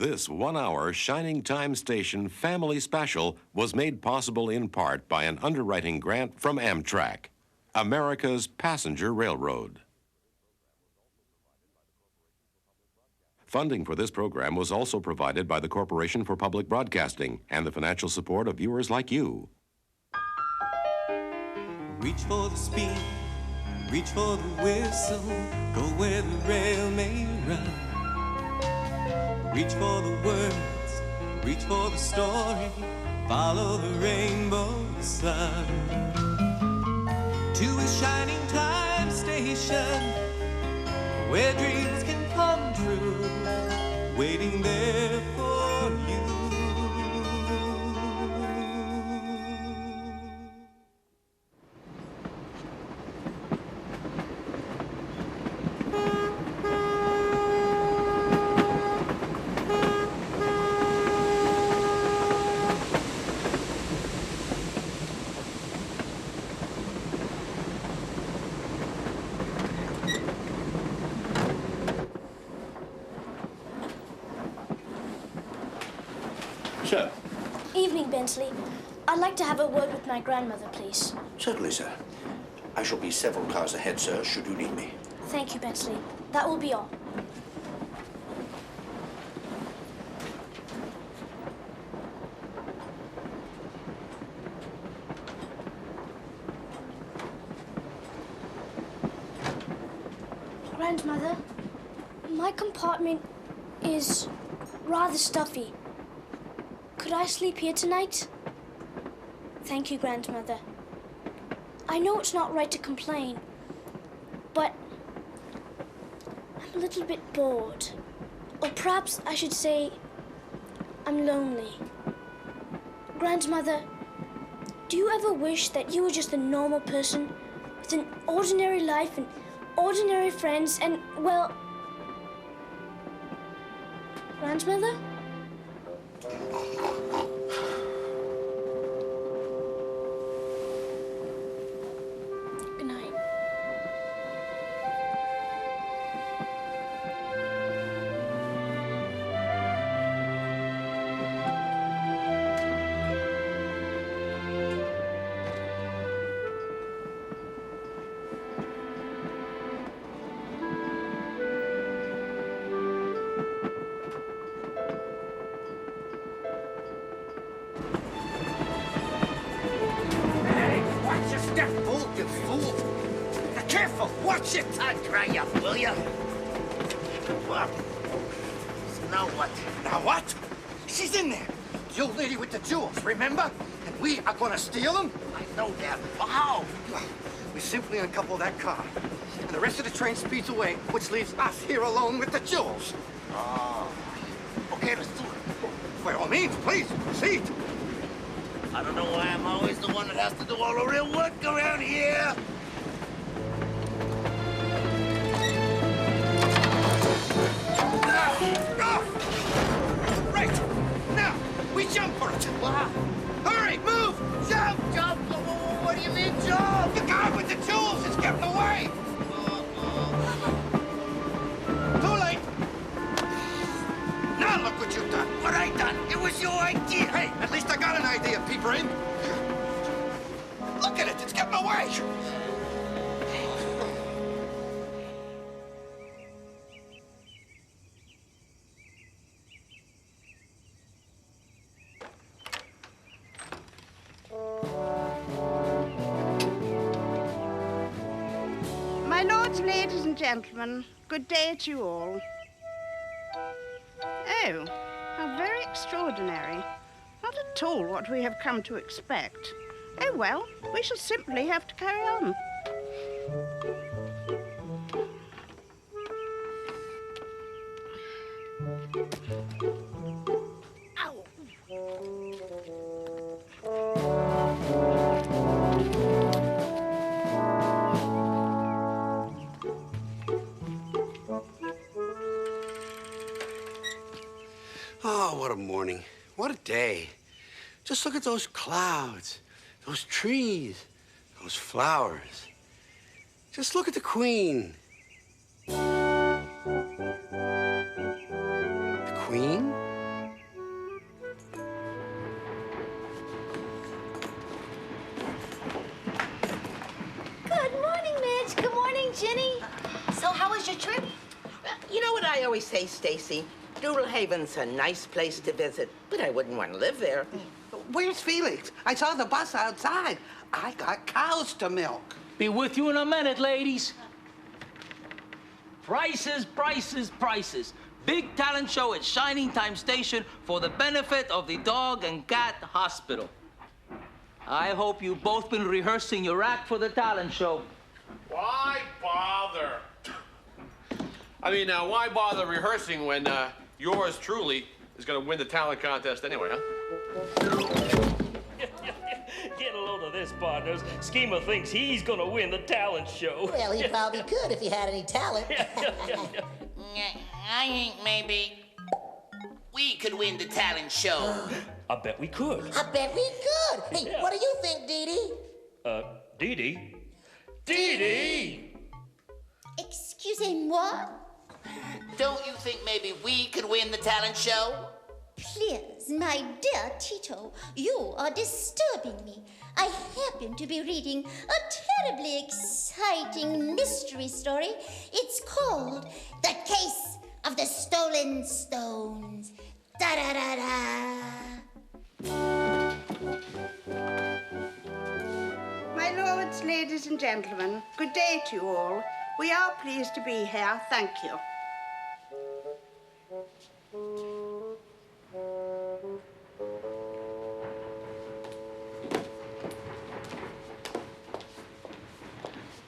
This one-hour Shining Time Station family special was made possible in part by an underwriting grant from Amtrak, America's passenger railroad. Funding for this program was also provided by the Corporation for Public Broadcasting and the financial support of viewers like you. Reach for the speed, reach for the whistle, go where the rail may run. Reach for the words, reach for the story, follow the rainbow sun. To a shining time station, where dreams can come true, waiting there for you. Sir. Evening, Bensley. I'd like to have a word with my grandmother, please. Certainly, sir. I shall be several cars ahead, sir, should you need me. Thank you, Bensley. That will be all. Grandmother, my compartment is rather stuffy. Could I sleep here tonight? Thank you, Grandmother. I know it's not right to complain, but I'm a little bit bored. Or perhaps I should say I'm lonely. Grandmother, do you ever wish that you were just a normal person with an ordinary life and ordinary friends and, well... Grandmother? Good night. You fool! Now, careful! Watch your tongue, dry up, will you? Well, so now what? Now what? She's in there! The old lady with the jewels, remember? And we are gonna steal them? I know that. Well, how? We simply uncouple that car. And the rest of the train speeds away, which leaves us here alone with the jewels. Oh. Okay, let's do it. By all means, please, proceed. I don't know why I'm always the one that has to do all the real work around here. Right! Now, we jump for it. Wow. Hurry, move! Jump! Jump! What do you mean, jump? The guy with the jewels is getting away! Too late! Now look what you've done. What I done? It was your idea. Hey, at least I got an idea, Pea-Brain. Look at it, it's getting away. My lords, ladies and gentlemen, good day to you all. Oh, how very extraordinary. Not at all what we have come to expect. Oh, well, we shall simply have to carry on. Ow. Oh, what a morning. What a day. Just look at those clouds, those trees, those flowers. Just look at the Queen. The Queen? You know what I always say, Stacy? Doodle Haven's a nice place to visit, but I wouldn't want to live there. Where's Felix? I saw the bus outside. I got cows to milk. Be with you in a minute, ladies. Prices, prices, prices. Big talent show at Shining Time Station for the benefit of the Dog and Cat Hospital. I hope you've both been rehearsing your act for the talent show. Why bother? I mean, why bother rehearsing when yours truly is going to win the talent contest anyway, huh? Get a load of this, partners. Schemer thinks he's gonna win the talent show. Well, he probably could if he had any talent. I think maybe we could win the talent show. I bet we could. I bet we could. Hey, what do you think, Dee Dee? Dee Dee? Dee Dee! Excusez-moi? Don't you think maybe we could win the talent show? Please, my dear Tito, you are disturbing me. I happen to be reading a terribly exciting mystery story. It's called The Case of the Stolen Stones. Da-da-da-da. My lords, ladies and gentlemen, good day to you all. We are pleased to be here. Thank you.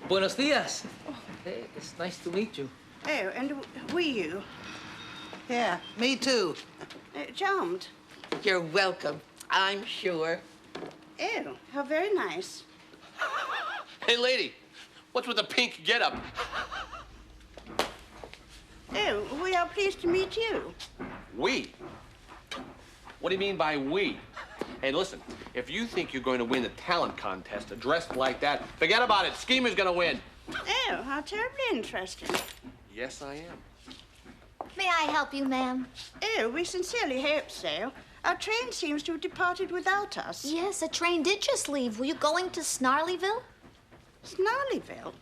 Buenos dias. Hey, it's nice to meet you. Oh, and were you? Yeah, me too. Charmed. You're welcome, I'm sure. Oh, how very nice. Hey, lady, what's with the pink getup? Oh, we are pleased to meet you. We? What do you mean by we? Hey, listen, if you think you're going to win the talent contest dressed like that, forget about it. Schemer's gonna win. Oh, how terribly interesting. Yes, I am. May I help you, ma'am? Oh, we sincerely hope so. Our train seems to have departed without us. Yes, a train did just leave. Were you going to Snarlyville? Snarlyville?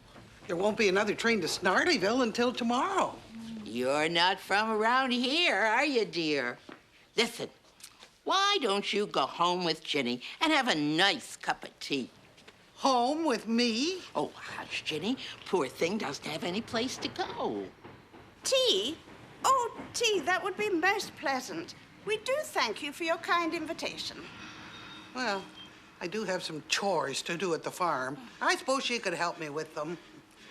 There won't be another train to Snarlyville until tomorrow. You're not from around here, are you, dear? Listen, why don't you go home with Ginny and have a nice cup of tea? Home with me? Oh, hush, Ginny. Poor thing doesn't have any place to go. Tea? Oh, tea, that would be most pleasant. We do thank you for your kind invitation. Well, I do have some chores to do at the farm. I suppose she could help me with them.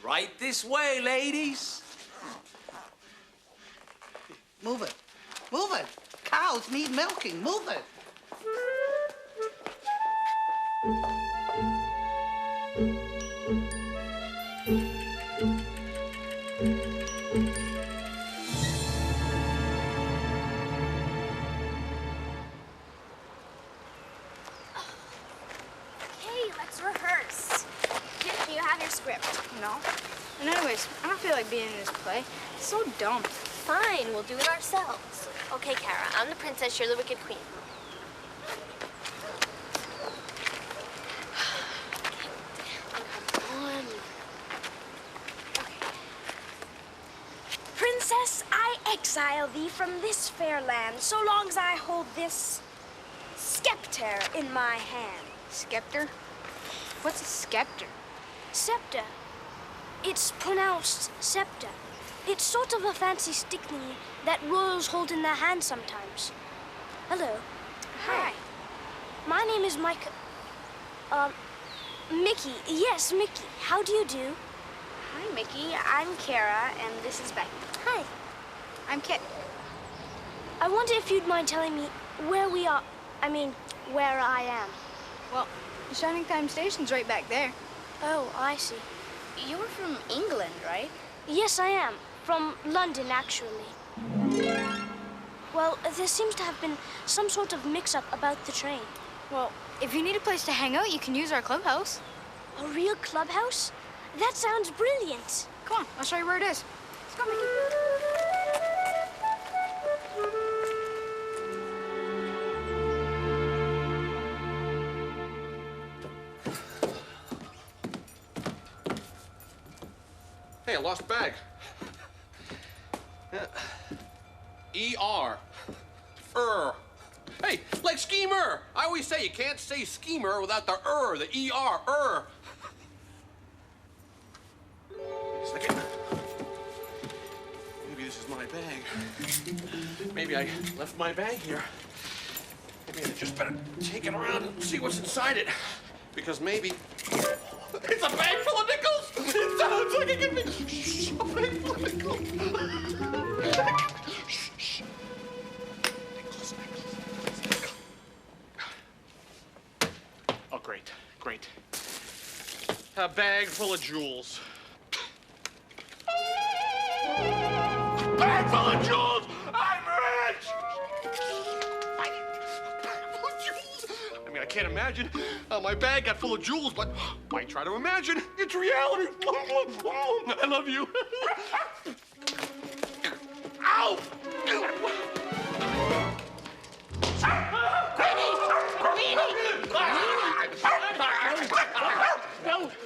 Right this way, ladies. Move it. Move it. Cows need milking. Move it. Okay, let's rehearse. Do you have your script? No. And anyways, I don't feel like being in this play. It's so dumb. Fine, we'll do it ourselves. Okay, Kara, I'm the princess, you're the wicked queen. Come on. Okay. Princess, I exile thee from this fair land, so long as I hold this scepter in my hand. Scepter? What's a scepter? Scepter. It's pronounced scepter. It's sort of a fancy stick thingy that royals hold in their hands sometimes. Hello. Hi. My name is Mickey. Yes, Mickey. How do you do? Hi, Mickey. I'm Kara, and this is Becky. Hi. I'm Kit. I wonder if you'd mind telling me where we are. I mean, where I am. Well, the Shining Time Station's right back there. Oh, I see. You were from England, right? Yes, I am. From London, actually. Well, there seems to have been some sort of mix-up about the train. Well, if you need a place to hang out, you can use our clubhouse. A real clubhouse? That sounds brilliant. Come on, I'll show you where it is. Let's go, Mickey. Hey, I lost a bag. E-R. Hey, like schemer. I always say you can't say schemer without the the E-R, Second. Maybe this is my bag. Maybe I left my bag here. Maybe I just better take it around and see what's inside it. Because maybe it's a bag full of nickels. It sounds like it could be. Shh, a bag full of nickels. Shh. Nickels. Oh, great. A bag full of jewels. Bag full of jewels! I'm rich! Bag full of jewels! I mean, I can't imagine how my bag got full of jewels, but I try to imagine. It's reality. I love you. Ow!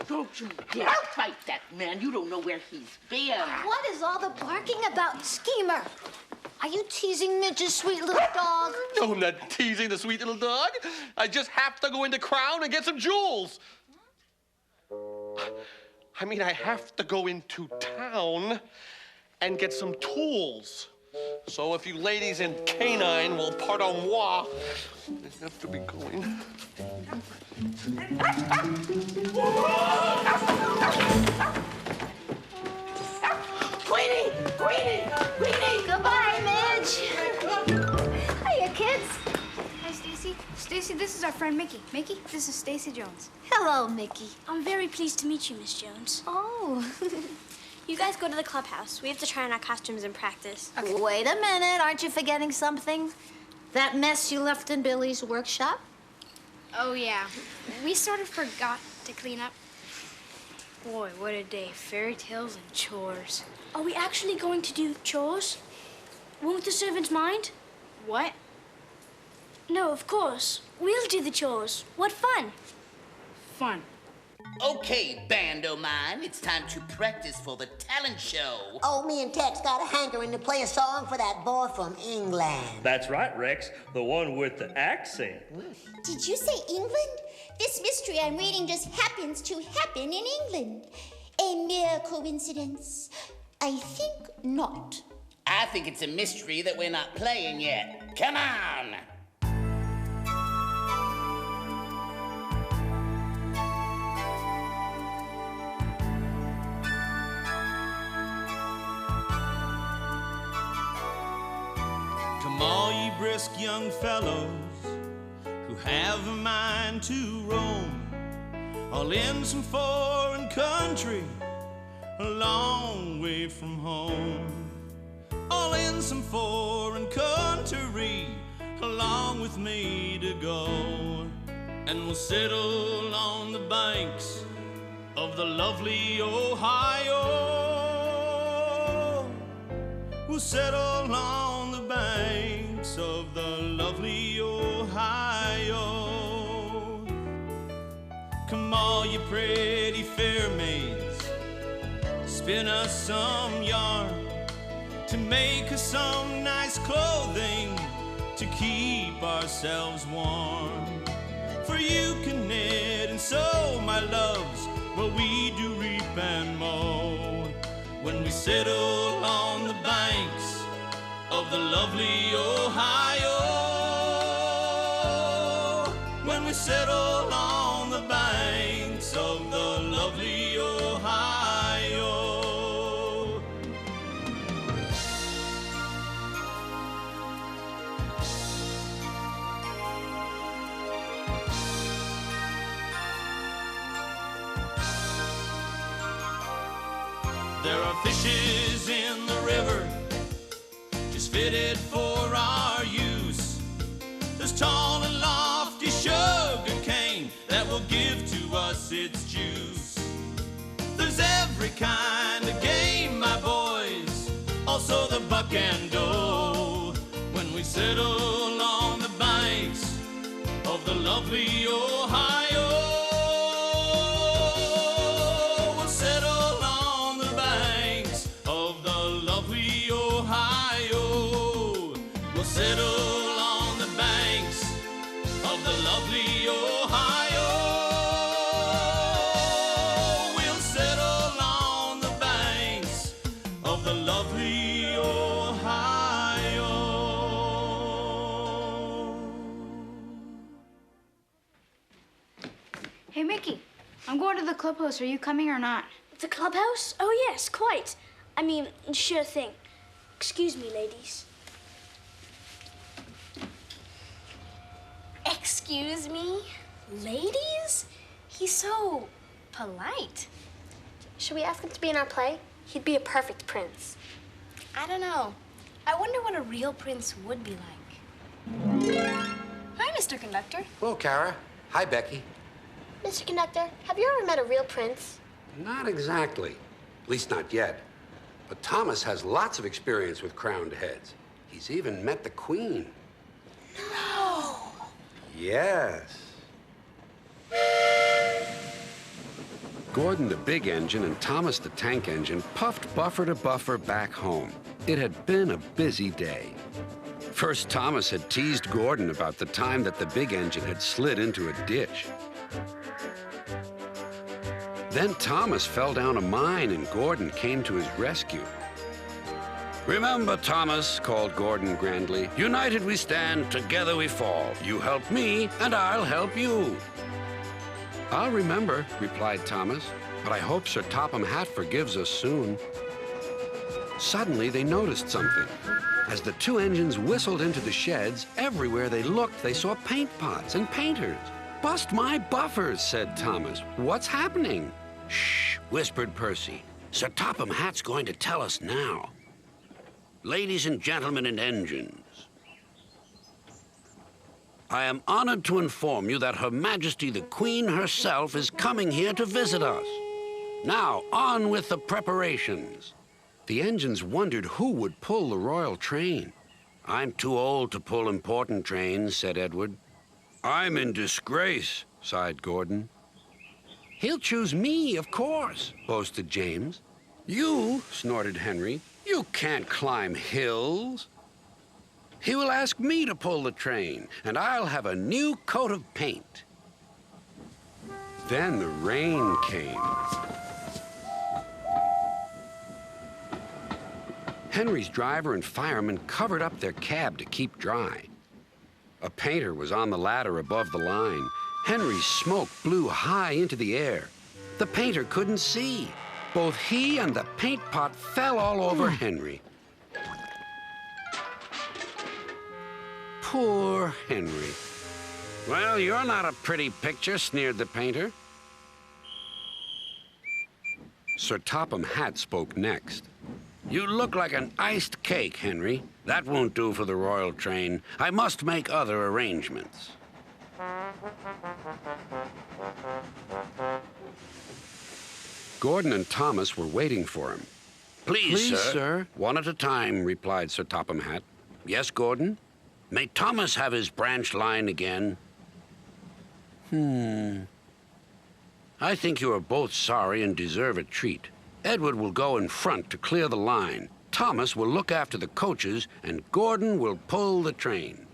Don't you dare fight that man. You don't know where he's been. What is all the barking about, schemer? Are you teasing Midge's sweet little dog? No, I'm not teasing the sweet little dog. I just have to go into Crown and get some jewels. I mean, I have to go into town and get some tools. So if you ladies in canine will pardon moi, I have to be going. Queenie! Goodbye, Midge! Hiya, kids. Hi, Stacy. Stacy, this is our friend Mickey. Mickey, this is Stacy Jones. Hello, Mickey. I'm very pleased to meet you, Miss Jones. Oh. You guys go to the clubhouse. We have to try on our costumes and practice. Okay. Wait a minute. Aren't you forgetting something? That mess you left in Billy's workshop? Oh, yeah. We sort of forgot to clean up. Boy, what a day. Fairy tales and chores. Are we actually going to do chores? Won't the servants mind? What? No, of course. We'll do the chores. What fun. Fun. Okay, band o' mine, it's time to practice for the talent show. Oh, me and Tex got a hankering to play a song for that boy from England. That's right, Rex. The one with the accent. Did you say England? This mystery I'm reading just happens to happen in England. A mere coincidence? I think not. I think it's a mystery that we're not playing yet. Come on! Come all ye brisk young fellows who have a mind to roam, all in some foreign country, a long way from home. All in some foreign country, along with me to go. And we'll settle on the banks of the lovely Ohio. We'll settle on the banks of the lovely Ohio. Come all you pretty fair maids, spin us some yarn to make us some nice clothing to keep ourselves warm. For you can knit and sew, my loves, while we do reap and mow. When we settle on the banks of the lovely Ohio. When we settle on the banks of the lovely Ohio. There are fishes in the river, just fitted for our use. There's tall and lofty sugar cane that will give to us its juice. There's every kind of game, my boys, also the buck and doe. When we settle on the banks of the lovely Ohio, we'll settle on the banks of the lovely Ohio. settle on the banks of the lovely Ohio. We'll settle on the banks of the lovely Ohio. Hey, Mickey, I'm going to the clubhouse. Are you coming or not? The clubhouse? Oh, yes, quite. I mean, sure thing. Excuse me, ladies. Excuse me? Ladies? He's so polite. Should we ask him to be in our play? He'd be a perfect prince. I don't know. I wonder what a real prince would be like. Hi, Mr. Conductor. Hello, Kara. Hi, Becky. Mr. Conductor, have you ever met a real prince? Not exactly. At least not yet. But Thomas has lots of experience with crowned heads. He's even met the Queen. No. Yes. Gordon the big engine and Thomas the tank engine puffed buffer to buffer back home. It had been a busy day. First, Thomas had teased Gordon about the time that the big engine had slid into a ditch. Then Thomas fell down a mine and Gordon came to his rescue. "Remember, Thomas," called Gordon grandly, "united we stand, together we fall. You help me, and I'll help you." "I'll remember," replied Thomas, "but I hope Sir Topham Hatt forgives us soon." Suddenly, they noticed something. As the two engines whistled into the sheds, everywhere they looked, they saw paint pots and painters. "Bust my buffers," said Thomas. "What's happening?" "Shh," whispered Percy. "Sir Topham Hatt's going to tell us now. Ladies and gentlemen and engines, I am honored to inform you that Her Majesty the Queen herself is coming here to visit us. Now, on with the preparations." The engines wondered who would pull the royal train. "I'm too old to pull important trains," said Edward. "I'm in disgrace," sighed Gordon. "He'll choose me, of course," boasted James. "You," snorted Henry, "you can't climb hills." "He will ask me to pull the train, and I'll have a new coat of paint." Then the rain came. Henry's driver and fireman covered up their cab to keep dry. A painter was on the ladder above the line. Henry's smoke blew high into the air. The painter couldn't see. Both he and the paint pot fell all over Henry. Poor Henry. "Well, you're not a pretty picture," sneered the painter. Sir Topham Hatt spoke next. "You look like an iced cake, Henry. That won't do for the royal train. I must make other arrangements." Gordon and Thomas were waiting for him. Please, sir. "One at a time," replied Sir Topham Hatt. "Yes, Gordon? May Thomas have his branch line again?" "I think you are both sorry and deserve a treat. Edward will go in front to clear the line. Thomas will look after the coaches, and Gordon will pull the train."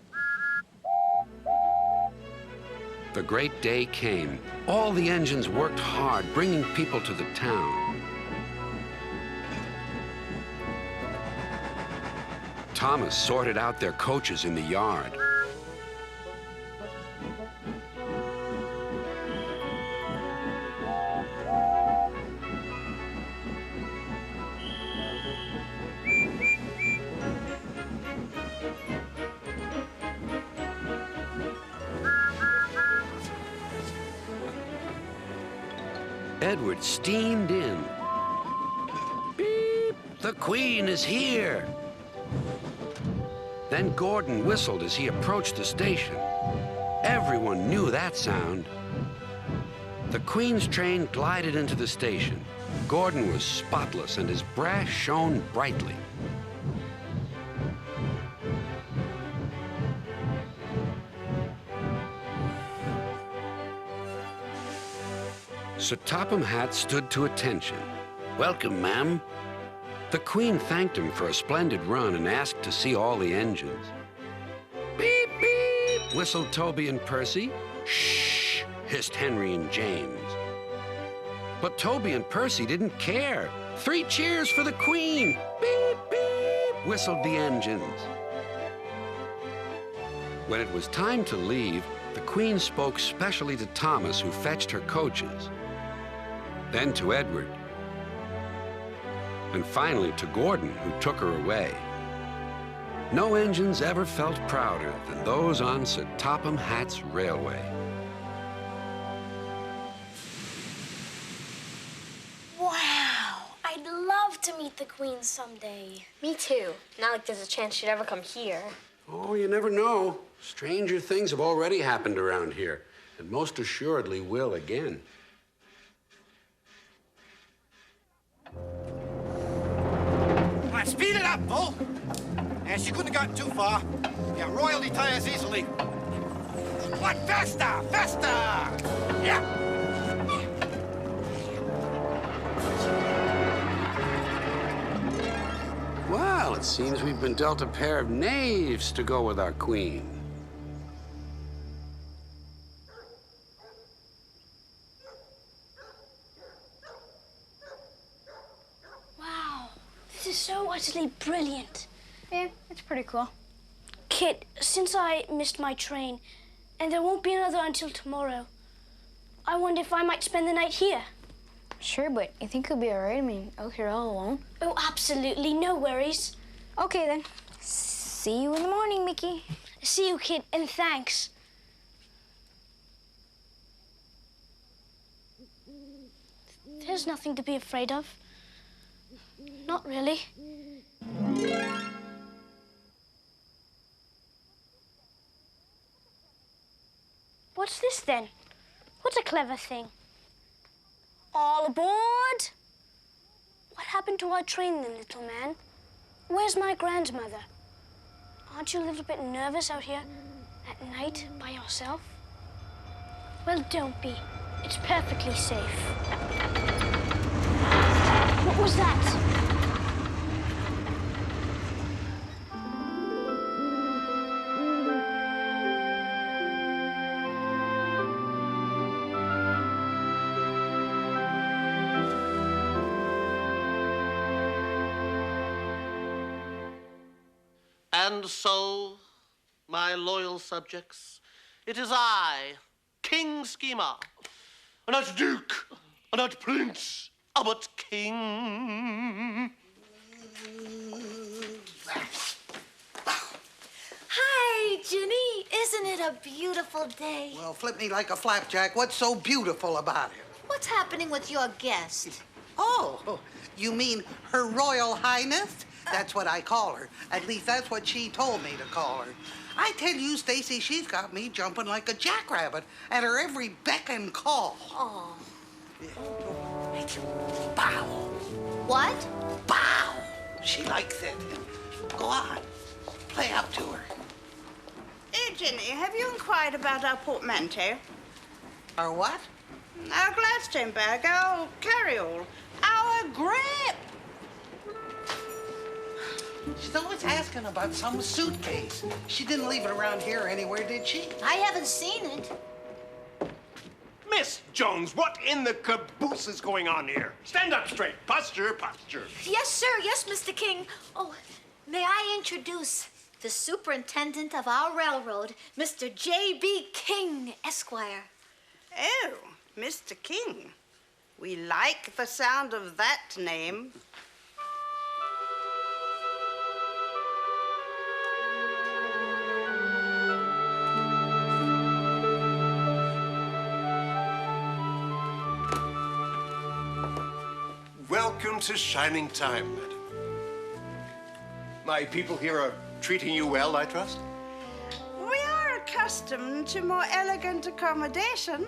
The great day came. All the engines worked hard, bringing people to the town. Thomas sorted out their coaches in the yard. Edward steamed in. "Beep! The Queen is here!" Then Gordon whistled as he approached the station. Everyone knew that sound. The Queen's train glided into the station. Gordon was spotless and his brass shone brightly. Sir Topham Hatt stood to attention. "Welcome, ma'am." The Queen thanked him for a splendid run and asked to see all the engines. whistled Toby and Percy. Shh, hissed Henry and James. But Toby and Percy didn't care. 3 cheers for the Queen! Beep, beep, whistled the engines. When it was time to leave, the Queen spoke specially to Thomas, who fetched her coaches, then to Edward, and finally to Gordon, who took her away. No engines ever felt prouder than those on Sir Topham Hatt's railway. Wow, I'd love to meet the Queen someday. Me too. Not like there's a chance she'd ever come here. Oh, you never know. Stranger things have already happened around here, and most assuredly will again. All right, speed it up, Bull. And she couldn't have gotten too far. Yeah, royalty tires easily. What? Faster! Faster! Yeah! Well, it seems we've been dealt a pair of knaves to go with our Queen. Wow, this is so utterly brilliant. Yeah, it's pretty cool. Kit, since I missed my train, and there won't be another until tomorrow, I wonder if I might spend the night here. Sure, but you think you'll be all right? I mean, out here all alone? Oh, absolutely, no worries. Okay, then. See you in the morning, Mickey. See you, Kit, and thanks. There's nothing to be afraid of. Not really. What's this, then? What a clever thing. All aboard! What happened to our train, then, little man? Where's my grandmother? Aren't you a little bit nervous out here at night by yourself? Well, don't be. It's perfectly safe. What was that? And so, my loyal subjects, it is I, King Schemer, not Duke, not Prince, but King. Hi, Ginny. Isn't it a beautiful day? Well, flip me like a flapjack. What's so beautiful about it? What's happening with your guest? Oh, you mean Her Royal Highness? That's what I call her. At least that's what she told me to call her. I tell you, Stacy, she's got me jumping like a jackrabbit at her every beck and call. Oh. Bow. What? Bow. She likes it. Go on. Play up to her. Hey, Ginny, have you inquired about our portmanteau? Our what? Our Gladstone bag, our carry-all, our grip. She's always asking about some suitcase. She didn't leave it around here anywhere, did she? I haven't seen it. Miss Jones, what in the caboose is going on here? Stand up straight. Posture, posture. Yes, sir. Yes, Mr. King. Oh, may I introduce the superintendent of our railroad, Mr. J.B. King, Esquire. Oh, Mr. King. We like the sound of that name. Welcome to Shining Time, madam. My people here are treating you well, I trust? We are accustomed to more elegant accommodation.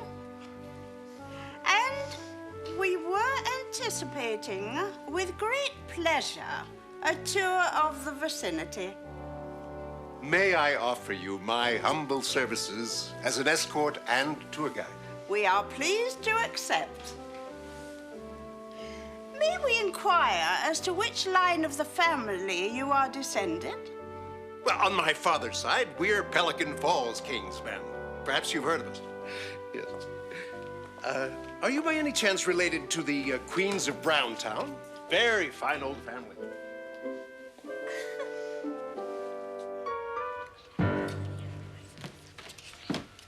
And we were anticipating, with great pleasure, a tour of the vicinity. May I offer you my humble services as an escort and tour guide? We are pleased to accept. May we inquire as to which line of the family you are descended? Well, on my father's side, we're Pelican Falls Kingsmen. Perhaps you've heard of us. Yes. Are you by any chance related to the Queens of Browntown? Very fine old family.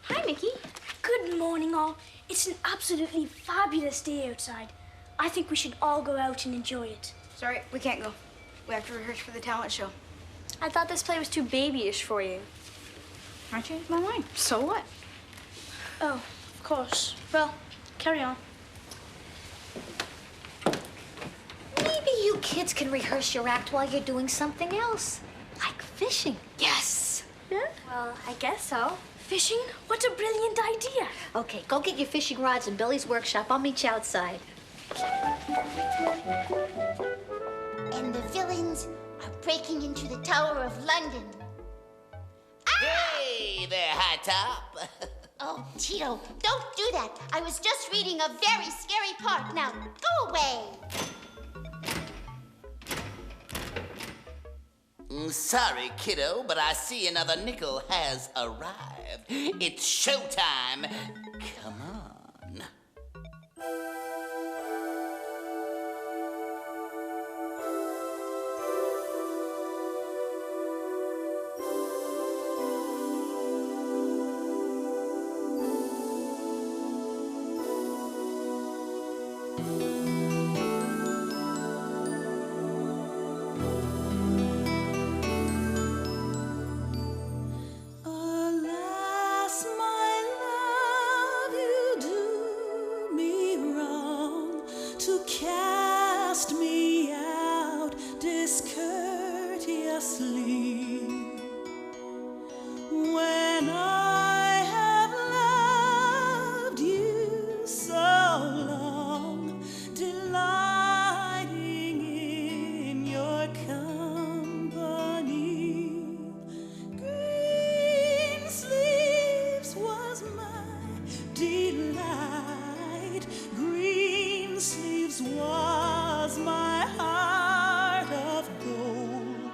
Hi, Mickey. Good morning, all. It's an absolutely fabulous day outside. I think we should all go out and enjoy it. Sorry, we can't go. We have to rehearse for the talent show. I thought this play was too babyish for you. I changed my mind. So what? Oh, of course. Well, carry on. Maybe you kids can rehearse your act while you're doing something else, like fishing. Yes. Yeah? Well, I guess so. Fishing? What a brilliant idea. Okay, go get your fishing rods in Billy's workshop. I'll meet you outside. And the villains are breaking into the Tower of London. Hey there, High Top. Oh, Tito, don't do that. I was just reading a very scary part. Now, go away. Sorry, kiddo, but I see another nickel has arrived. It's showtime. Come on. Alas, my love, you do me wrong to cast me out discourteously. When I have loved you so long, delighting in your company. Green sleeves was my delight. Green sleeves was my heart of gold.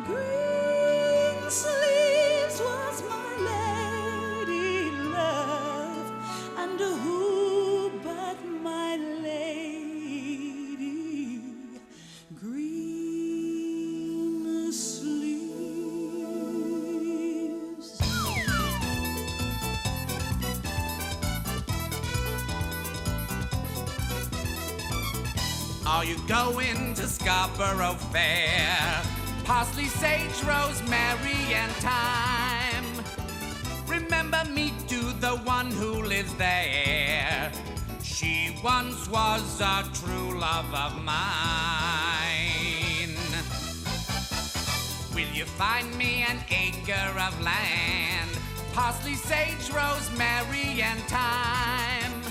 Green sleeves was my lady love, and who but my lady? Green sleeves. Are you going to Scarborough Fair? Parsley, sage, rosemary, and thyme. Remember me to the one who lives there. She once was a true love of mine. Will you find me an acre of land? Parsley, sage, rosemary, and thyme.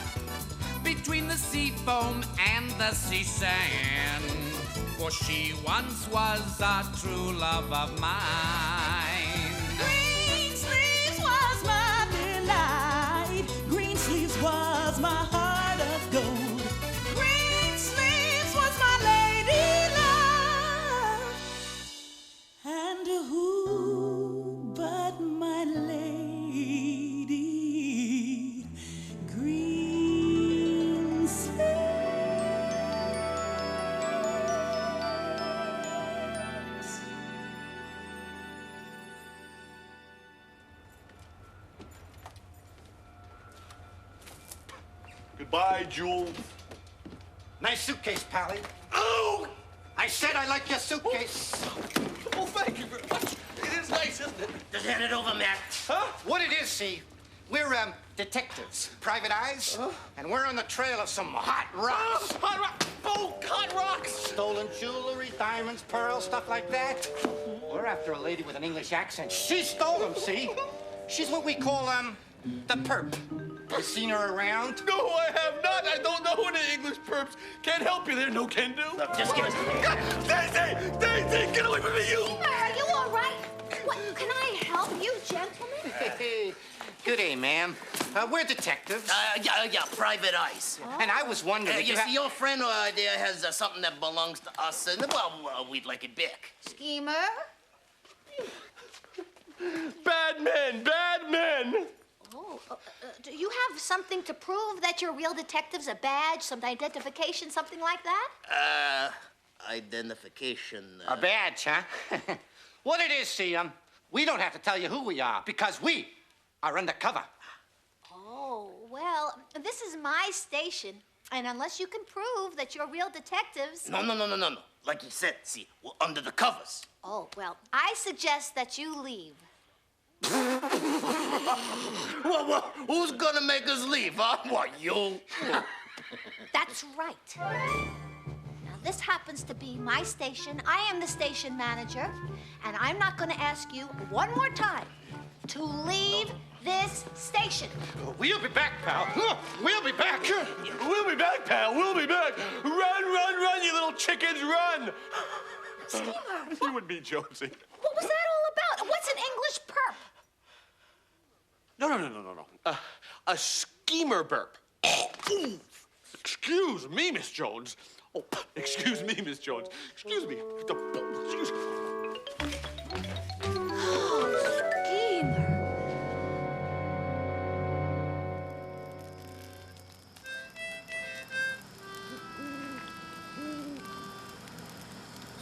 Between the sea foam and the sea sand. For she once was a true love of mine. Green sleeves was my delight. Green sleeves was my heart of gold. Green sleeves was my lady love. And who but my lady? Green sleeves. Goodbye, Jules. Nice suitcase, Pally. Oh! I said I like your suitcase. Oh, thank you very much. It is nice, isn't it? Just hand it over, Mac. Huh? What it is, see, we're detectives, private eyes, and we're on the trail of some hot rocks. Hot rock! Oh, hot rocks! Stolen jewelry, diamonds, pearls, stuff like that. We're after a lady with an English accent. She stole them, see? She's what we call, the perp. You seen her around? No, I have not. I don't know any English perps. Can't help you there. No can do. Look, just give us Daisy! Daisy, get away from me, you! Are you all right? What, can I help you, gentlemen? Hey, good day, ma'am. We're detectives. Yeah, private eyes. And I was wondering if You see, your friend there has something that belongs to us, and, well, we'd like it back. Schemer? men, bad men. Oh, do you have something to prove that you're real detectives? A badge, some identification, something like that? Identification. A badge, huh? What it is, CM, we don't have to tell you who we are because we are undercover. Oh, well, this is my station. And unless you can prove that you're real detectives... No. Like you said, see, we're under the covers. Oh, well, I suggest that you leave. Well, who's gonna make us leave, huh? What, you? That's right. Now, this happens to be my station. I am the station manager. And I'm not gonna ask you one more time to leave this station. We'll be back, pal. We'll be back. We'll be back, pal. We'll be back. Run, you little chickens, run. Schemer. You and me, Jonesy. What was that all about? What's an English perp? No. A schemer burp. Excuse me, Miss Jones. Oh, excuse me, Miss Jones. Excuse me. Excuse me.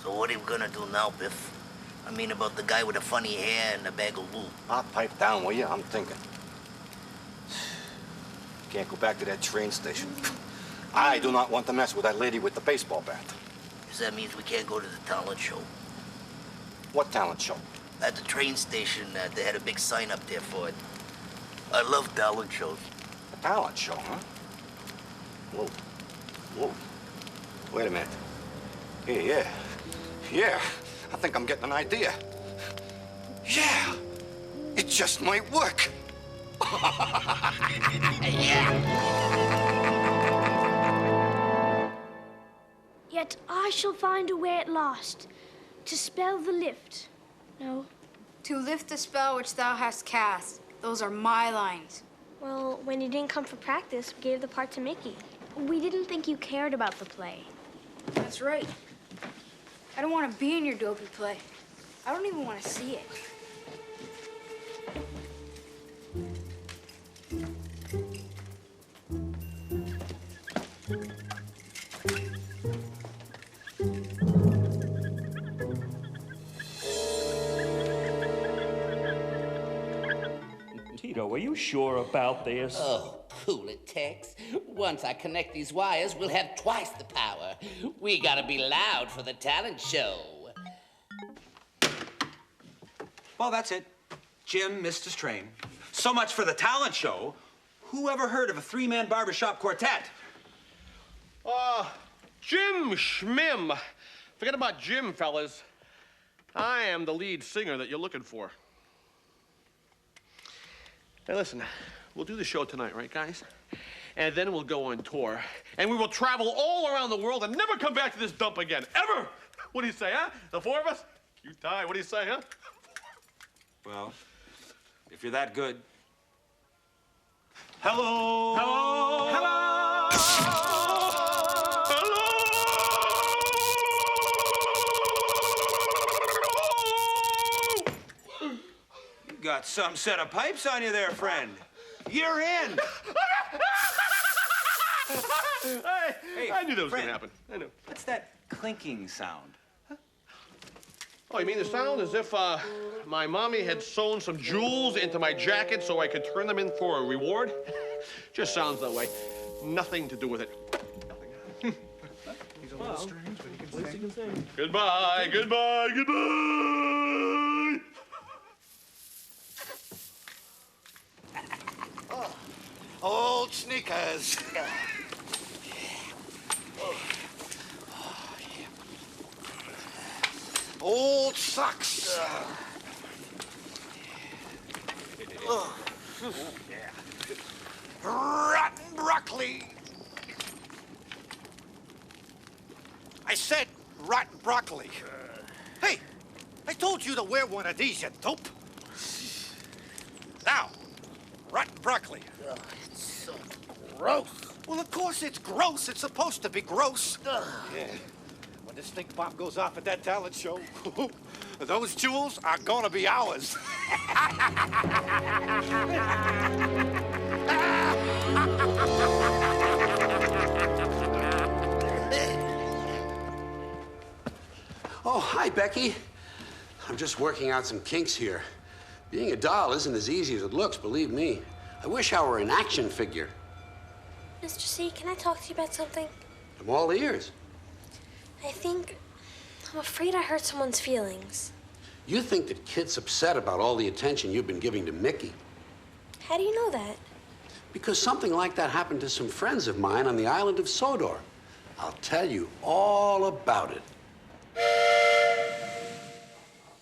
So what are you gonna do now, Biff? I mean about the guy with the funny hair and the bag of wool. I'll pipe down, will you? I'm thinking. Can't go back to that train station. I do not want to mess with that lady with the baseball bat. Guess that means we can't go to the talent show. What talent show? At the train station, they had a big sign up there for it. I love talent shows. A talent show, huh? Whoa. Wait a minute. Yeah. I think I'm getting an idea. Yeah. It just might work. Yet I shall find a way at last to spell the lift. No. To lift the spell which thou hast cast. Those are my lines. Well, when you didn't come for practice, we gave the part to Mickey. We didn't think you cared about the play. That's right. I don't want to be in your dopey play. I don't even want to see it. Tito, are you sure about this? Oh, cool it, Tex. Once I connect these wires, we'll have twice the power. We gotta be loud for the talent show. Well, that's it. Jim missed his train. So much for the talent show. Who ever heard of a three-man barbershop quartet? Jim Schmim. Forget about Jim, fellas. I am the lead singer that you're looking for. Hey, listen, we'll do the show tonight, right, guys? And then we'll go on tour. And we will travel all around the world and never come back to this dump again, ever! What do you say, huh? The four of us? You die, what do you say, huh? Well, if you're that good. Hello! Hello! Hello! You got some set of pipes on you there, friend. You're in. Hey, I knew that was going to happen. I knew. What's that clinking sound? Oh, you mean the sound as if my mommy had sewn some jewels into my jacket so I could turn them in for a reward? Just sounds that way. Nothing to do with it. Nothing. He's a little strange, but he can sing. Goodbye, goodbye, goodbye! Old sneakers. Old socks. Rotten broccoli. I said rotten broccoli. Hey, I told you to wear one of these, you dope. Now, rotten broccoli. It's so gross. Well, of course it's gross. It's supposed to be gross. Yeah. When this stink bomb goes off at that talent show, Those jewels are gonna be ours. Oh, hi, Becky. I'm just working out some kinks here. Being a doll isn't as easy as it looks, believe me. I wish I were an action figure. Mr. C, can I talk to you about something? I'm all ears. I'm afraid I hurt someone's feelings. You think that Kit's upset about all the attention you've been giving to Mickey. How do you know that? Because something like that happened to some friends of mine on the island of Sodor. I'll tell you all about it.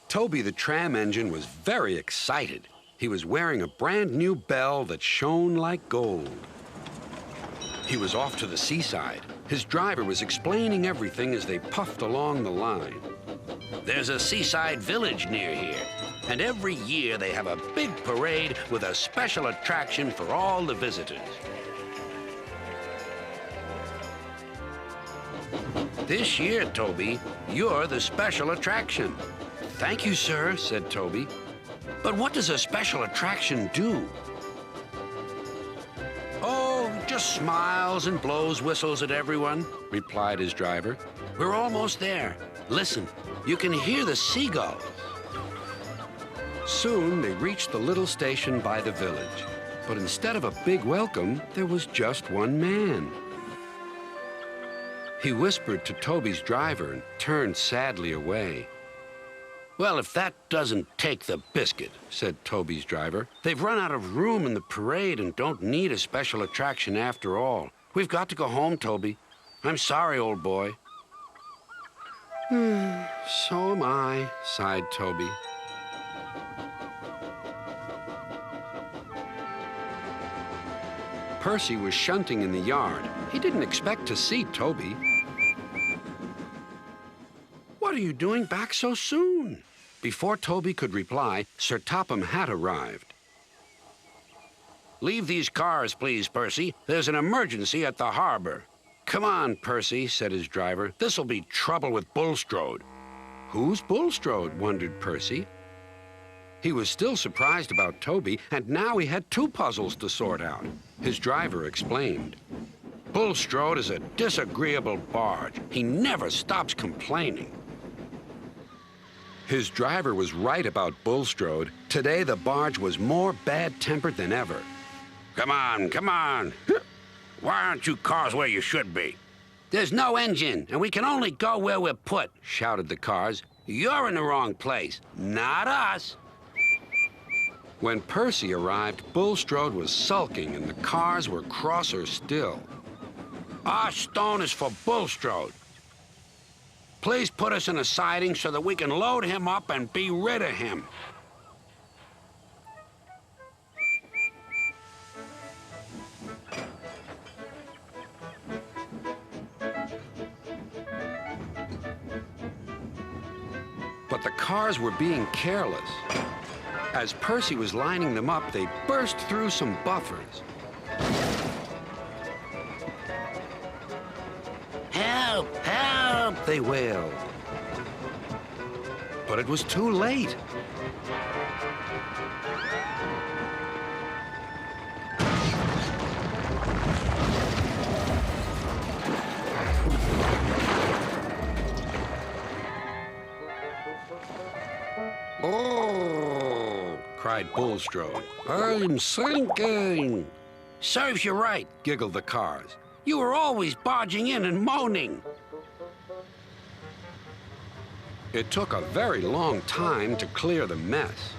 Toby the tram engine was very excited. He was wearing a brand new bell that shone like gold. He was off to the seaside. His driver was explaining everything as they puffed along the line. There's a seaside village near here, and every year they have a big parade with a special attraction for all the visitors. This year, Toby, you're the special attraction. Thank you, sir, said Toby. But what does a special attraction do? Oh, just smiles and blows whistles at everyone, replied his driver. We're almost there. Listen, you can hear the seagulls. Soon they reached the little station by the village. But instead of a big welcome, there was just one man. He whispered to Toby's driver and turned sadly away. Well, if that doesn't take the biscuit, said Toby's driver. They've run out of room in the parade and don't need a special attraction after all. We've got to go home, Toby. I'm sorry, old boy. So am I, sighed Toby. Percy was shunting in the yard. He didn't expect to see Toby. What are you doing back so soon? Before Toby could reply, Sir Topham had arrived. Leave these cars, please, Percy. There's an emergency at the harbor. Come on, Percy, said his driver. This'll be trouble with Bullstrode. Who's Bullstrode? Wondered Percy. He was still surprised about Toby, and now he had two puzzles to sort out. His driver explained. Bullstrode is a disagreeable barge. He never stops complaining. His driver was right about Bullstrode. Today, the barge was more bad-tempered than ever. Come on, come on. Why aren't you cars where you should be? There's no engine, and we can only go where we're put, shouted the cars. You're in the wrong place, not us. When Percy arrived, Bullstrode was sulking, and the cars were crosser still. Our stone is for Bullstrode. Please put us in a siding so that we can load him up and be rid of him. But the cars were being careless. As Percy was lining them up, they burst through some buffers. Help! Help! They wailed. But it was too late. Oh! Cried Bullstrode. I'm sinking! Serves you right, giggled the cars. You were always barging in and moaning. It took a very long time to clear the mess.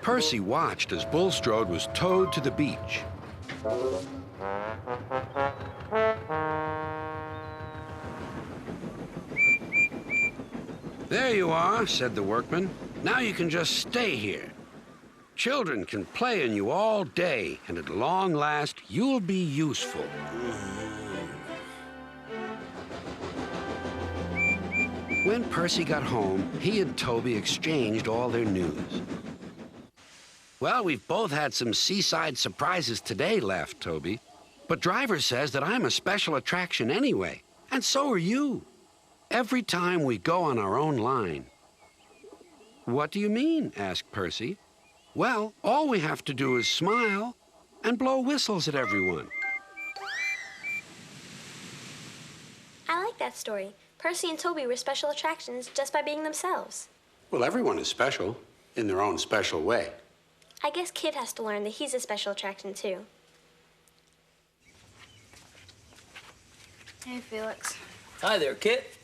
Percy watched as Bullstrode was towed to the beach. There you are, said the workman. Now you can just stay here. Children can play in you all day, and at long last, you'll be useful. When Percy got home, he and Toby exchanged all their news. Well, we've both had some seaside surprises today, laughed Toby. But Driver says that I'm a special attraction anyway, and so are you. Every time we go on our own line. What do you mean? Asked Percy. Well, all we have to do is smile and blow whistles at everyone. I like that story. Percy and Toby were special attractions just by being themselves. Well, everyone is special in their own special way. I guess Kid has to learn that he's a special attraction, too. Hey, Felix. Hi there, Kit.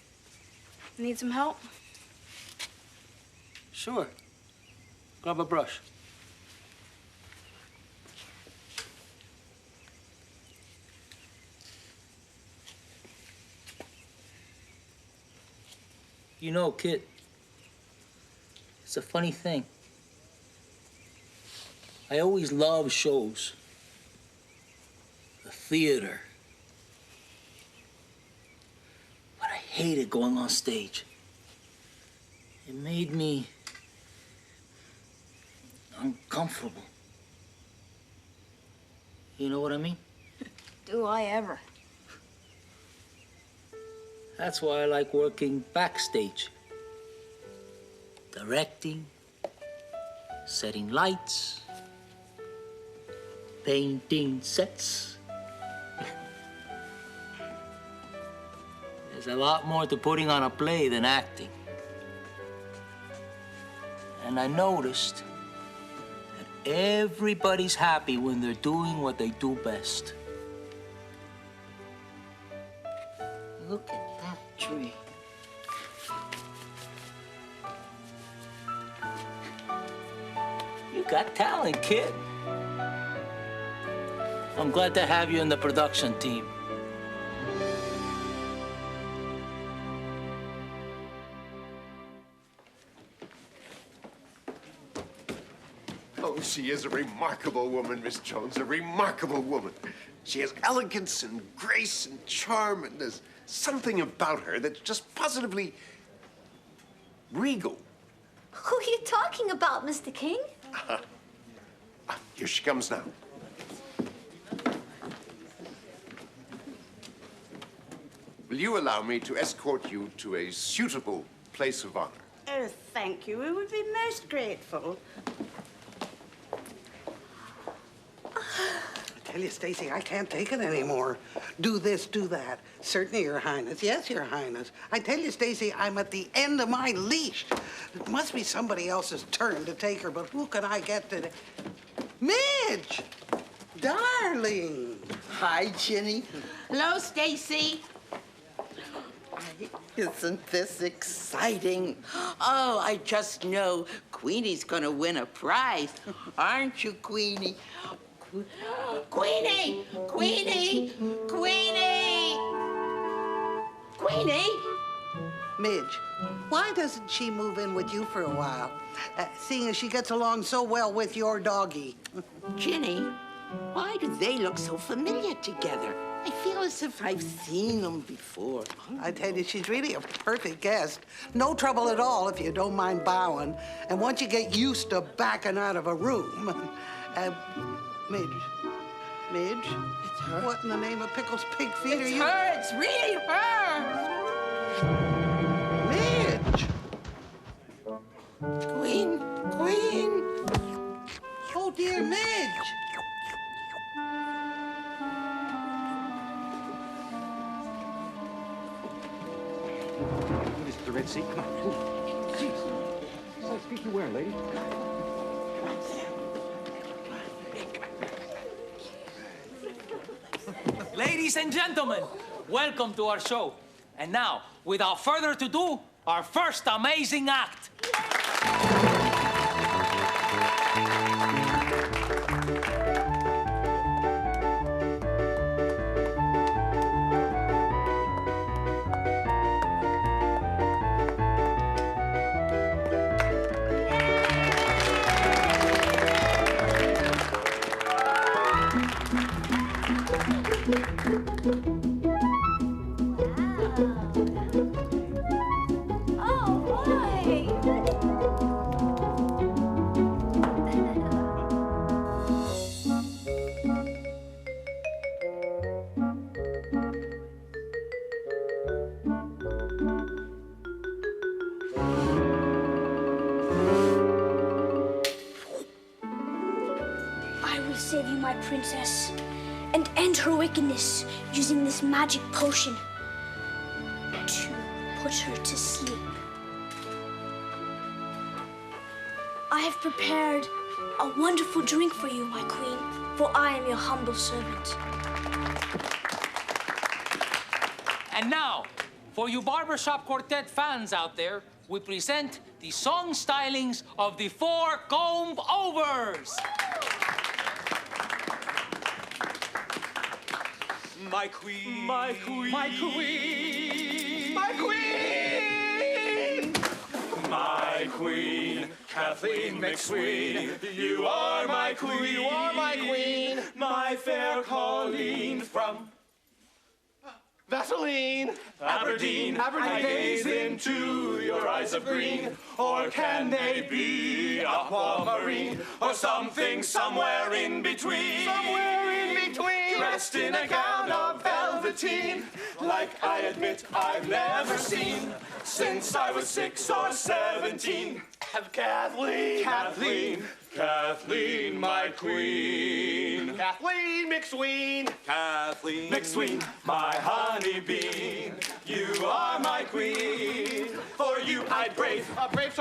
Need some help? Sure. Grab a brush. You know, Kit, it's a funny thing. I always loved shows. The theater. But I hated going on stage. It made me uncomfortable. You know what I mean? Do I ever? That's why I like working backstage. Directing, setting lights, painting sets. There's a lot more to putting on a play than acting. And I noticed that everybody's happy when they're doing what they do best. Look at that tree. You got talent, kid. I'm glad to have you in the production team. Oh, she is a remarkable woman, Miss Jones, a remarkable woman. She has elegance and grace and charm, and there's something about her that's just positively regal. Who are you talking about, Mr. King? Here she comes now. Will you allow me to escort you to a suitable place of honor? Oh, thank you. We would be most grateful. I tell you, Stacy, I can't take it anymore. Do this, do that. Certainly, Your Highness. Yes, Your Highness. I tell you, Stacy, I'm at the end of my leash. It must be somebody else's turn to take her, but who can I get today? Midge! Darling! Hi, Ginny. Hello, Stacy. Isn't this exciting? Oh, I just know Queenie's gonna win a prize. Aren't you, Queenie? Queenie! Queenie! Queenie! Queenie! Midge, why doesn't she move in with you for a while? Seeing as she gets along so well with your doggy. Ginny, why do they look so familiar together? I feel as if I've seen them before. I tell you, she's really a perfect guest. No trouble at all if you don't mind bowing. And once you get used to backing out of a room. Midge. Midge? It's her. What in the name of Pickle's pig feet are you? It's her. It's really her. Midge! Queen. Oh, dear Midge! This is the Red Sea. Come on. Jeez. Size feet you wear, lady? Ladies and gentlemen, welcome to our show. And now, without further ado, our first amazing act. Oh, boy! my princess and end her wickedness using this magic potion to put her to sleep. I have prepared a wonderful drink for you, my queen, for I am your humble servant. And now, for you barbershop quartet fans out there, we present the song stylings of the 4 comb-overs. My queen. My queen. My queen. My queen. My queen. Kathleen McSween. You are my queen. You are my queen. My fair Colleen from Vaseline. Aberdeen. I gaze into your eyes of green. Or can they be aquamarine? Or something somewhere in between? Somewhere in between. Dressed in a gown of velveteen, like I admit I've never seen since I was 6 or 17. Kathleen. Kathleen. Kathleen, my queen. Kathleen McSween. Kathleen McSween, my honey bean. You are my queen. For you I'd brave A brave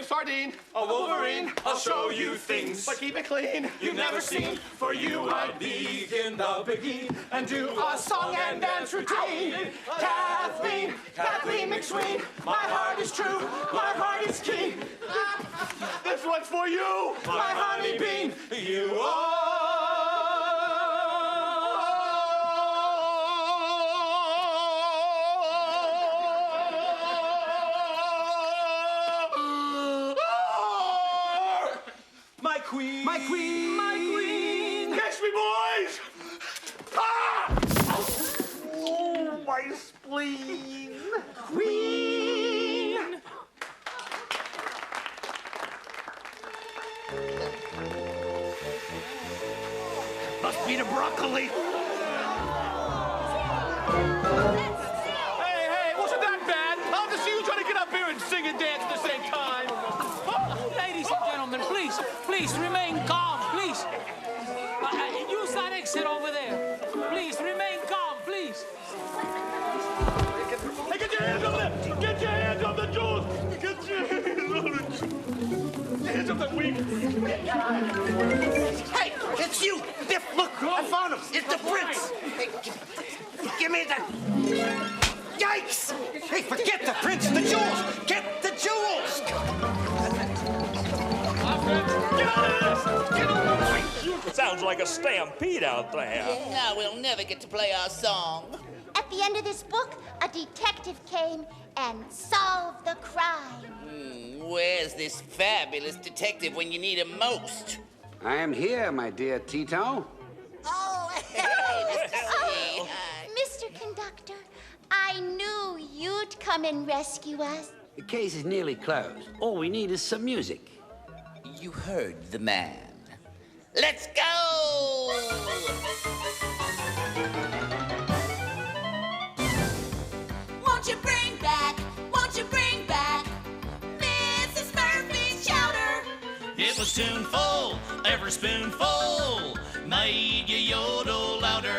sardine. a wolverine. I'll show you things But keep it clean. you've never seen. For you I'd begin the beguine and do a song and dance routine. Kathleen, Kathleen McSween, my heart is true, my heart is keen. This one's for you. My honey bean, you are. My queen. My queen. My queen. Catch me, boys. Ah! Oh, my spleen. Queen. Must be the broccoli. Hey, wasn't that bad? I'll have to see you trying to get up here and sing and dance at the same time. Ladies and gentlemen, please remain calm, please. You stand exit over there. Please remain calm, please. Hey, get your hands over there! Get your hands off the jewels! Get your hands off the jewels! Hands off that wig! Hey, it's you! Biff, look! I found him! It's the prince! Hey, give me the... Yikes! Hey, forget the prince! The jewels! Get the jewels! Get out of this! Get out of the way! Sounds like a stampede out there. Now we'll never get to play our song. At the end of this book, a detective came and solved the crime. Where's this fabulous detective when you need him most? I am here, my dear Tito. Oh, hey, Oh, Mr. Conductor, I knew you'd come and rescue us. The case is nearly closed. All we need is some music. You heard the man. Let's go! Won't you bring back Mrs. Murphy's chowder? It was tuneful, every spoonful made you yodel louder.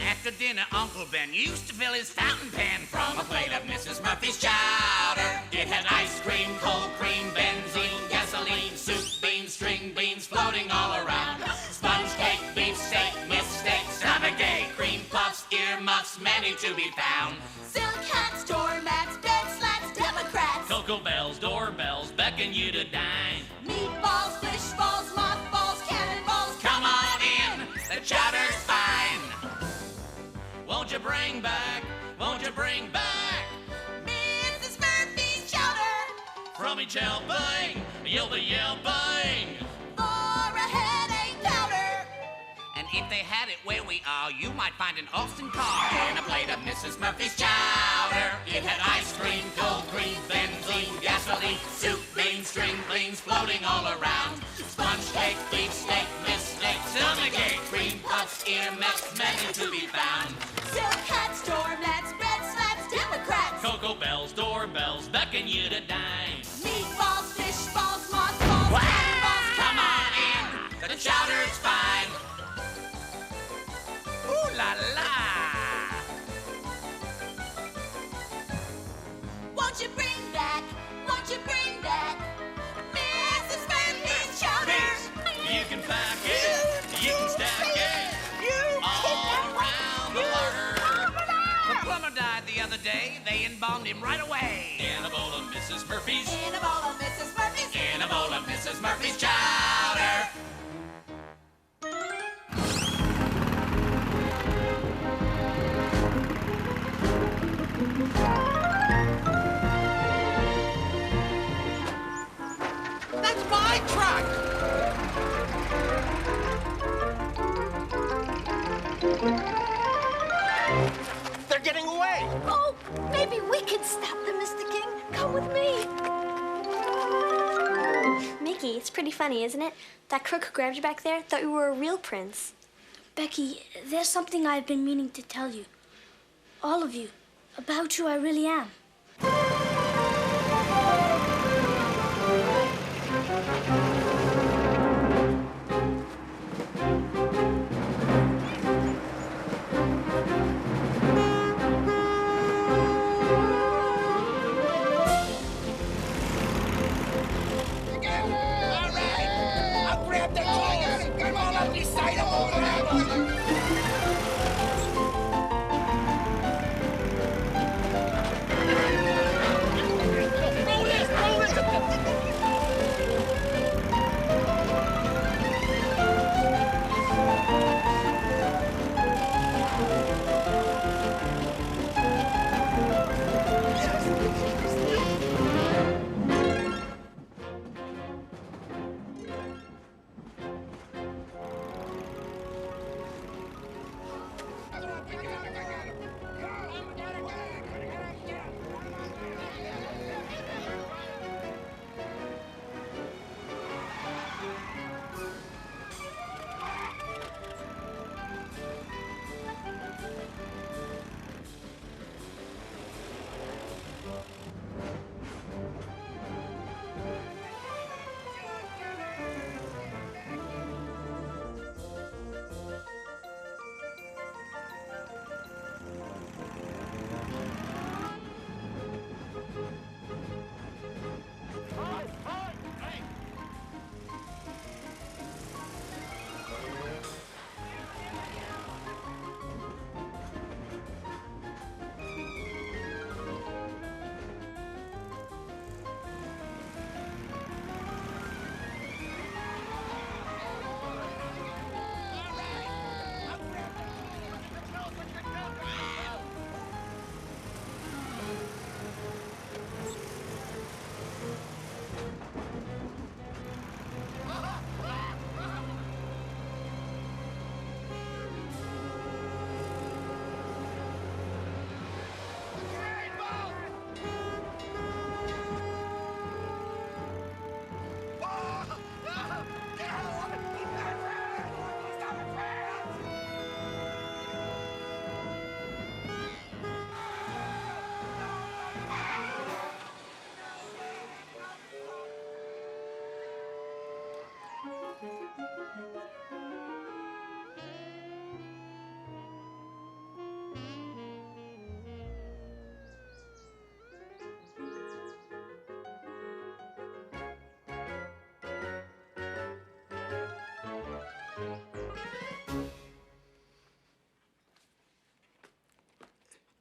After dinner, Uncle Ben used to fill his fountain pen from a plate of Mrs. Murphy's chowder. It had ice cream, cold cream, benzene, gasoline, soup, beans, string beans floating all around. Sponge cake, beef steak, mistake, stomach ache, cream puffs, earmuffs, many to be found. Silk hats, doormats, bed slats, Democrats. Cocoa bells, doorbells beckon you to dine. Meatballs, fish balls, mothballs, cannonballs. Come on in, the chowder's fine. Won't you bring back Mrs. Murphy's chowder. from each helping, you'll be yelping. For a headache powder. And if they had it where we are, you might find an Austin car and a plate of Mrs. Murphy's chowder. It had ice cream, cold cream, benzene, gasoline, soup, beans, string beans floating all around. Sponge cake, beef steak, mistake, stomach ache, cream puffs, earmuffs, many to be found. Silk hats, doormats, bread slats, Democrats. Cocoa bells, doorbells beckon you to dine. Meatballs, fish balls, mothballs, cannonballs. Come on in, the chowder's fine. Won't you bring back Mrs. Murphy's chowder? You can pack it, you can stack it, all around the larder. The plumber died the other day, they embalmed him right away. In a bowl of Mrs. Murphy's. In a bowl of Mrs. Murphy's. In a bowl of Mrs. Murphy's chowder. That's my truck! They're getting away! Oh, maybe we can stop them, Mr. King. Come with me. Mickey, it's pretty funny, isn't it? That crook who grabbed you back there thought you were a real prince. Becky, there's something I've been meaning to tell you. All of you. About who I really am.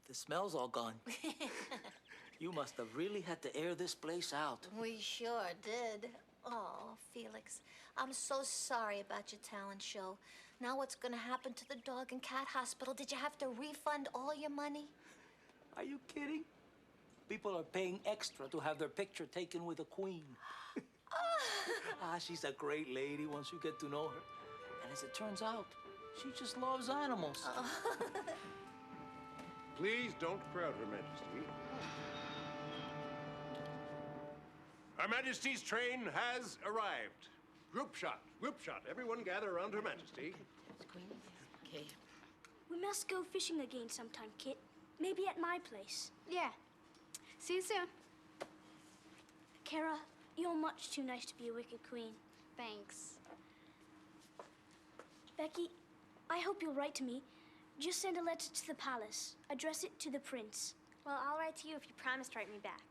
The smell's all gone. You must have really had to air this place out. We sure did. Oh, Felix, I'm so sorry about your talent show. Now what's gonna happen to the dog and cat hospital? Did you have to refund all your money? Are you kidding? People are paying extra to have their picture taken with the queen. She's a great lady once you get to know her. And as it turns out, she just loves animals. Please don't crowd Her Majesty. Her Majesty's train has arrived. Group shot, everyone gather around Her Majesty. Okay. We must go fishing again sometime, Kit. Maybe at my place. Yeah. See you soon. Kara, you're much too nice to be a wicked queen. Thanks. Becky, I hope you'll write to me. Just send a letter to the palace. Address it to the prince. Well, I'll write to you if you promise to write me back.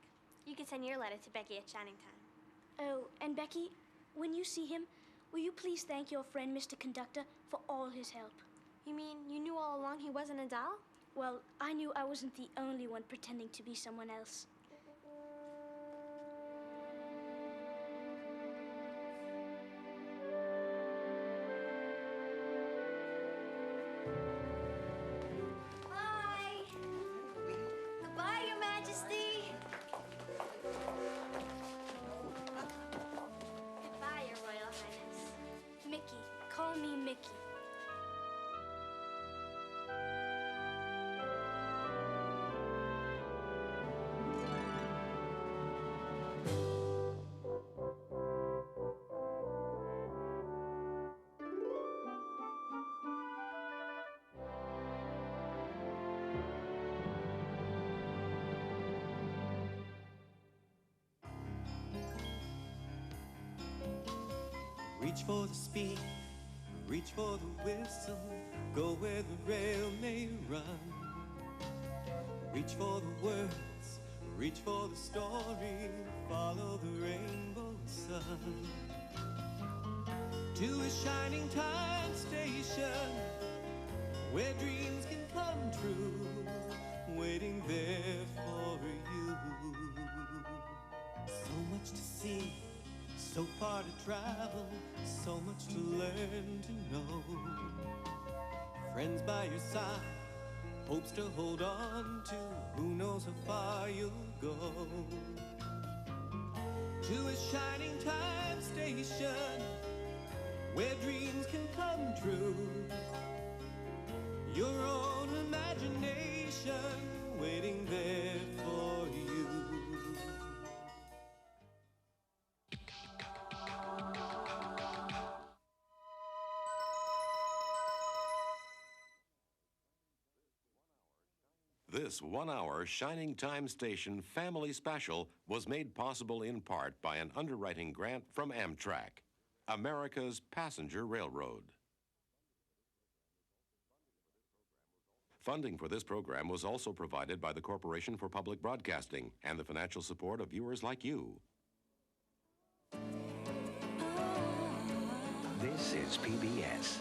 You can send your letter to Becky at Shining Time. Oh, and Becky, when you see him, will you please thank your friend, Mr. Conductor, for all his help? You mean you knew all along he wasn't a doll? Well, I knew I wasn't the only one pretending to be someone else. Bye. Goodbye, Your Majesty. Goodbye, Your Royal Highness. Mickey, call me Mickey. Reach for the speed, reach for the whistle, go where the rail may run. Reach for the words, reach for the story, follow the rainbow sun. To a shining time station, where dreams can come true, waiting there for you. So much to see, so far to travel, so much to learn to know. Friends by your side, hopes to hold on to, who knows how far you'll go. To a shining time station, where dreams can come true. Your own imagination waiting there for you. This 1-hour Shining Time Station family special was made possible in part by an underwriting grant from Amtrak, America's passenger railroad. Funding for this program was also provided by the Corporation for Public Broadcasting and the financial support of viewers like you. This is PBS.